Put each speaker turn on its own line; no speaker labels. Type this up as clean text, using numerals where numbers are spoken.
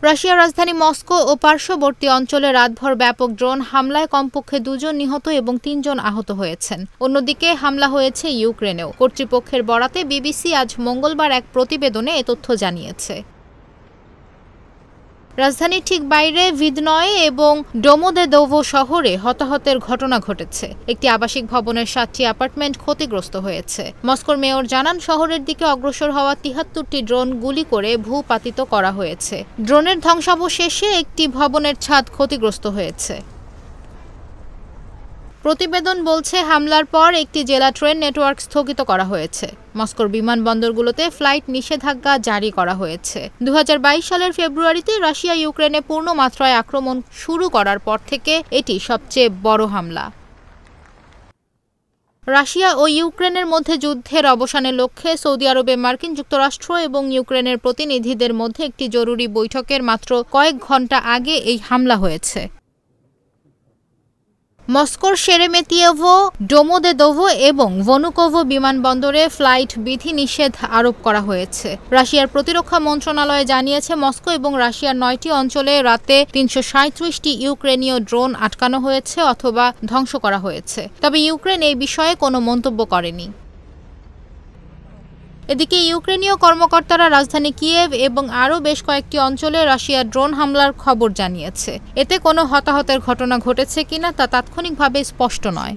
রাশিয়ার রাজধানী মস্কো ও পার্শ্ববর্তী অঞ্চলে রাতভর ব্যাপক ড্রোন হামলায় কমপক্ষে 2 জন নিহত এবং 3 জন আহত হয়েছেন। অন্যদিকে হামলা হয়েছে ইউক্রেনেও। কর্তৃপক্ষের বরাতে বিবিসি আজ মঙ্গলবার এক প্রতিবেদনে এ তথ্য জানিয়েছে। রাজধানীর ঠিক বাইরে ভিদনয় এবং ডোমোদেদোভো শহরে হতাহতের ঘটনা ঘটেছে। একটি আবাসিক ভবনের 7টি অ্যাপার্টমেন্ট ক্ষতিগ্রস্ত হয়েছে। মস্কোর মেয়র জানান, শহরের দিকে অগ্রসর হওয়া 73টি ড্রোন গুলি করে ভূপাতিত করা হয়েছে। ড্রোনের ধ্বংসাবশেষে একটি ভবনের ছাদ ক্ষতিগ্রস্ত হয়েছে। প্রতিবেদন বলছে, হামলার পর একটি জেলা ট্রেন নেটওয়ার্ক স্থগিত করা হয়েছে। মস্কোর বিমানবন্দরগুলোতে ফ্লাইট নিষেধাজ্ঞা জারি করা হয়েছে। 2022 সালের ফেব্রুয়ারিতে রাশিয়া ইউক্রেনে পূর্ণ মাত্রায় আক্রমণ শুরু করার পর থেকে এটি সবচেয়ে বড় হামলা। রাশিয়া ও ইউক্রেনের মধ্যে যুদ্ধের অবসানের লক্ষ্যে সৌদি আরবে মার্কিন যুক্তরাষ্ট্র এবং ইউক্রেনের প্রতিনিধিদের মধ্যে একটি জরুরি বৈঠকের মাত্র কয়েক ঘণ্টা আগে এই হামলা হয়েছে। মস্কোর শেরেমেতিয়েভো, ডোমোদেদোভো এবং ভনুকোভো বিমানবন্দরে ফ্লাইট বিধিনিষেধ আরোপ করা হয়েছে। রাশিয়ার প্রতিরক্ষা মন্ত্রণালয় জানিয়েছে, মস্কো এবং রাশিয়ার 9টি অঞ্চলে রাতে 337টি ইউক্রেনীয় ড্রোন আটকানো হয়েছে অথবা ধ্বংস করা হয়েছে। তবে ইউক্রেন এই বিষয়ে কোনো মন্তব্য করেনি। এদিকে ইউক্রেনীয় কর্মকর্তারা রাজধানী কিয়েভ এবং আরও বেশ কয়েকটি অঞ্চলে রাশিয়ার ড্রোন হামলার খবর জানিয়েছে। এতে কোনো হতাহতের ঘটনা ঘটেছে কিনা তা তাৎক্ষণিকভাবে স্পষ্ট নয়।